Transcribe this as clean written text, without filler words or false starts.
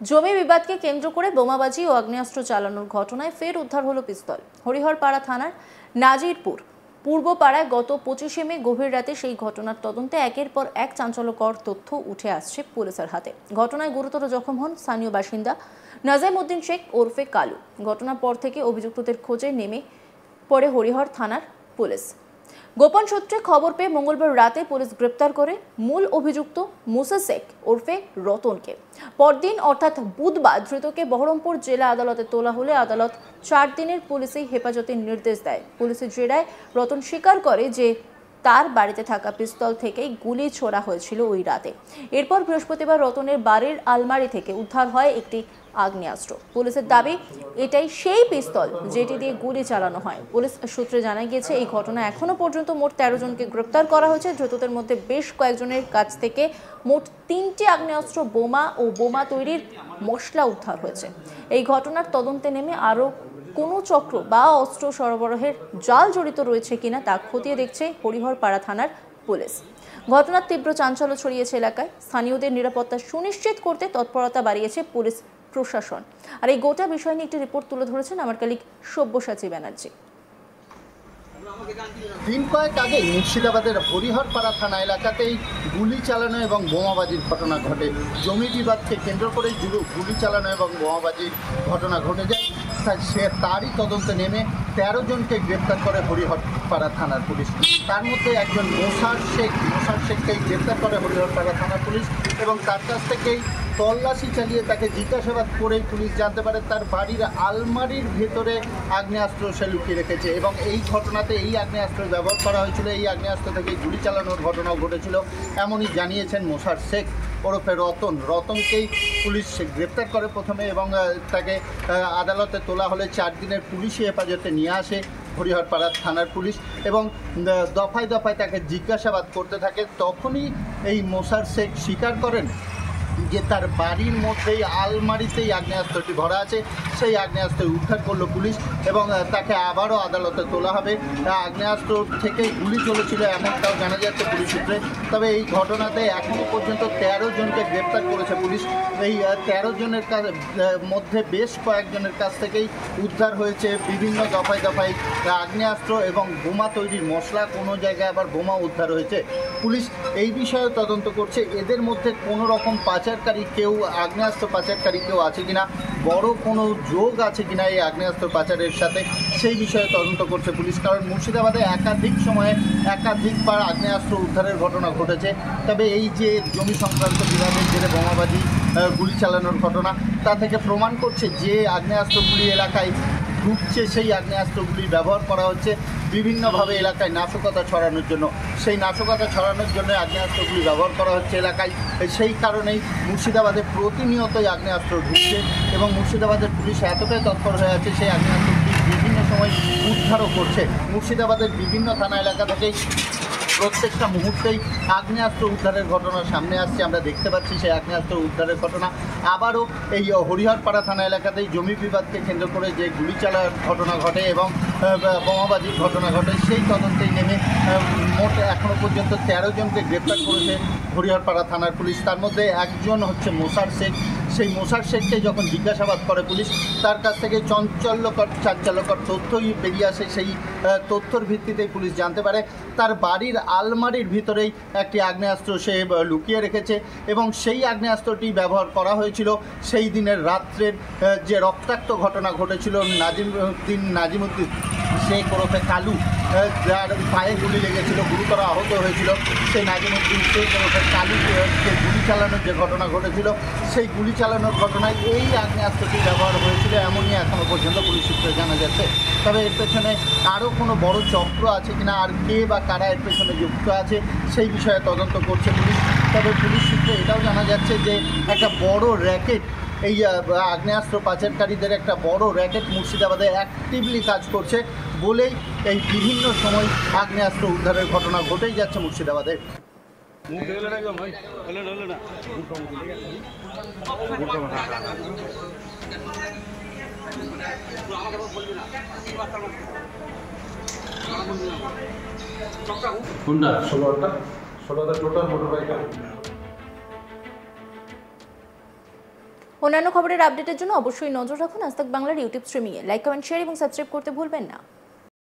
জমি বিবাদকে কেন্দ্র করে বোমাবাজি ও আগ্নেয়াস্ত্র চালানোর ঘটনায় ফের উদ্ধার হলো পিস্তল। হরিহরপাড়া থানার নাজিরপুর পূর্বপাড়ায় গত 25 মে গভীর রাতে সেই ঘটনার তদন্তে একের পর এক চাঞ্চল্যকর তথ্য উঠে আসছে পুলিশের হাতে। ঘটনায় গুরুতর জখম হন স্থানীয় বাসিন্দা নাজিমউদ্দিন শেখ ওরফে কালু। ঘটনার পর থেকে অভিযুক্তদের খোঁজে নেমে পড়ে হরিহর থানার পুলিশ। গোপন সূত্রে খবর পেয়ে মঙ্গলবার রাতে পুলিশ গ্রেপ্তার করে মূল অভিযুক্ত মুসা শেখ ওরফে রতনকে। পরদিন অর্থাৎ বুধবার ধৃতকে বহরমপুর জেলা আদালতে তোলা হলে আদালত 4 দিনের পুলিশি হেফাজতের নির্দেশ দেয়। পুলিশের জেরায় রতন স্বীকার করে যে তার বাড়িতে থাকা পিস্তল থেকেই গুলি ছোড়া হয়েছিল ওই রাতে। এরপর বৃহস্পতিবার রতনের বাড়ির আলমারি থেকে উদ্ধার হয় একটি আগ্নেয়াস্ত্র। পুলিশের দাবি এটাই সেই পিস্তল যেটি দিয়ে গুলি চালানো হয়। পুলিশ সূত্রে জানা গিয়েছে এই ঘটনায় এখনো পর্যন্ত মোট 13 জনকে গ্রেপ্তার করা হয়েছে। ধৃতদের মধ্যে বেশ কয়েকজনের কাছ থেকে মোট 3টি আগ্নেয়াস্ত্র, বোমা ও বোমা তৈরির মশলা উদ্ধার হয়েছে। এই ঘটনার তদন্তে নেমে আরও কোনো চক্র বা অস্ত্র সরবরাহের জাল জড়িত রয়েছে কিনা তা খতিয়ে দেখছে হরিহরপাড়া থানার পুলিশ। ঘটনার তীব্র চাঞ্চল্য ছড়িয়েছে এলাকায়। স্থানীয়দের নিরাপত্তা সুনিশ্চিত করতে তৎপরতা বাড়িয়েছে পুলিশ প্রশাসন। আর এই গোটা বিষয় নিয়ে একটি রিপোর্ট তুলে ধরেছেন আমার কলিগ সব্যসাচী ব্যানার্জি। দিন কয়েক আগে মুর্শিদাবাদের হরিহরপাড়া থানা এলাকাতেই গুলি চালানো এবং বোমাবাজির ঘটনা ঘটে। জমি বিবাদকে কেন্দ্র করে গুলি চালানো এবং বোমাবাজির ঘটনা ঘটে যায়। তারই তদন্তে নেমে 13 জনকে গ্রেপ্তার করে হরিহরপাড়া থানার পুলিশ। তার মধ্যে একজন মোসার শেখকেই গ্রেপ্তার করে হরিহরপাড়া থানার পুলিশ এবং তার কাছ থেকেই তল্লাশি চালিয়ে তাকে জিজ্ঞাসাবাদ করেই পুলিশ জানতে পারে তার বাড়ির আলমারির ভেতরে আগ্নেয়াস্ত্র সে লুকিয়ে রেখেছে এবং এই ঘটনাতে এই আগ্নেয়াস্ত্র ব্যবহার করা হয়েছিল। এই আগ্নেয়াস্ত্র থেকে গুলি চালানোর ঘটনাও ঘটেছিল, এমনই জানিয়েছেন মোসার শেখ ওরফে রতনকেই পুলিশ গ্রেপ্তার করে প্রথমে এবং তাকে আদালতে তোলা হলে 4 দিনের পুলিশি হেফাজতে নিয়ে আসে হরিহরপাড়া থানার পুলিশ এবং দফায় দফায় তাকে জিজ্ঞাসাবাদ করতে থাকে। তখনই এই মোসার শেখ স্বীকার করেন যে তার বাড়ির মধ্যেই আলমারিতেই আগ্নেয়াস্ত্রটি ভরা আছে। সেই আগ্নেয়াস্ত্র উদ্ধার করলো পুলিশ এবং তাকে আবারও আদালতে তোলা হবে। আগ্নেয়াস্ত্র থেকেই গুলি চলেছিল এমনটাও জানা যাচ্ছে পুলিশ সূত্রে। তবে এই ঘটনাতে এখনও পর্যন্ত 13 জনকে গ্রেপ্তার করেছে পুলিশ। এই 13 জনের মধ্যে বেশ কয়েকজনের কাছ থেকেই উদ্ধার হয়েছে বিভিন্ন দফায় দফায় আগ্নেয়াস্ত্র এবং বোমা তৈরির মশলা। কোনো জায়গায় আবার বোমা উদ্ধার হয়েছে। পুলিশ এই বিষয়ে তদন্ত করছে এদের মধ্যে কোনো রকম পাচারকারী কেউ, আগ্নেয়াস্ত্র পাচারকারী কেউ আছে কিনা, বড় কোনো যোগ আছে কিনা এই আগ্নেয়াস্ত্র পাচারের সাথে, সেই বিষয়ে তদন্ত করছে পুলিশ। কারণ মুর্শিদাবাদে একাধিক সময়ে একাধিকবার আগ্নেয়াস্ত্র উদ্ধারের ঘটনা ঘটেছে। তবে এই যে জমি সংক্রান্ত বিবাদের জেরে বোমাবাজি গুলি চালানোর ঘটনা, তা থেকে প্রমাণ করছে যে আগ্নেয়াস্ত্রগুলি এলাকায় ঢুকছে সেই আগ্নেয়াস্ত্রগুলি ব্যবহার করা হচ্ছে বিভিন্নভাবে এলাকায় নাশকতা ছড়ানোর জন্য। সেই নাশকতা ছড়ানোর জন্য আগ্নেয়াস্ত্রগুলি ব্যবহার করা হচ্ছে এলাকায়। সেই কারণেই মুর্শিদাবাদে প্রতিনিয়তই আগ্নেয়াস্ত্র ঢুকছে এবং মুর্শিদাবাদের পুলিশ এতটাই তৎপর হয়ে আছে সেই আগ্নেয়াস্ত্রগুলি বিভিন্ন সময় উদ্ধারও করছে। মুর্শিদাবাদের বিভিন্ন থানা এলাকা থেকেই প্রত্যেকটা মুহূর্তেই আগ্নেয়াস্ত্র উদ্ধারের ঘটনা সামনে আসছে। আমরা দেখতে পাচ্ছি সেই আগ্নেয়াস্ত্র উদ্ধারের ঘটনা আবারও এই হরিহরপাড়া থানা এলাকাতেই জমি বিবাদকে কেন্দ্র করে যে গুলি চালার ঘটনা ঘটে এবং বোমাবাজির ঘটনা ঘটে, সেই তদন্তেই নেমে মোট এখনও পর্যন্ত 13 জনকে গ্রেপ্তার করেছে হরিহরপাড়া থানার পুলিশ। তার মধ্যে একজন হচ্ছে মোসার শেখ। সেই মোসার শেখকে যখন জিজ্ঞাসাবাদ করে পুলিশ, তার কাছ থেকে চাঞ্চল্যকর তথ্যই বেরিয়ে আসে। সেই তথ্যর ভিত্তিতেই পুলিশ জানতে পারে তার বাড়ির আলমারির ভিতরেই একটি আগ্নেয়াস্ত্র সে লুকিয়ে রেখেছে এবং সেই আগ্নেয়াস্ত্রটি ব্যবহার করা হয়েছিল সেই দিনের রাত্রের যে রক্তাক্ত ঘটনা ঘটেছিল নাজিমউদ্দিন শেখ ওরফে কালু, যার পায়ে গুলি লেগেছিল, গুরুতর আহত হয়েছিল। সেই নাজিমউদ্দিন শেখ ওরফে কালু যে গুলি চালানোর যে ঘটনা ঘটেছিল, সেই গুলি চালানোর ঘটনায় এই আগ্নেয়াস্ত্রটি ব্যবহার হয়েছিল এমনই এখনও পর্যন্ত পুলিশ সূত্রে জানা যাচ্ছে। তবে এর পেছনে আরও কোনো বড় চক্র আছে কিনা, আর কে বা কারা এর পেছনে যুক্ত আছে, সেই বিষয়ে তদন্ত করছে পুলিশ। তবে পুলিশ সূত্রে এটাও জানা যাচ্ছে যে একটা বড় র্যাকেট, এই আগ্নেয়াস্ত্র পাচারকারীদের একটা বড় র্যাকেট মুর্শিদাবাদে অ্যাক্টিভলি কাজ করছে বলেই এই বিভিন্ন সময় আগ্নেয়াস্ত্র উদ্ধারের ঘটনা ঘটেই যাচ্ছে মুর্শিদাবাদে। কোনটা 16টা টোটাল মোটরসাইকেল। অন্যান্য খবরের আপডেটের জন্য অবশ্যই নজর রাখুন আজ তাক বাংলার ইউটিউব স্ট্রিমিংয়ে। লাইক, কমেন্ট, শেয়ার এবং সাবস্ক্রাইব করতে ভুলবেন না।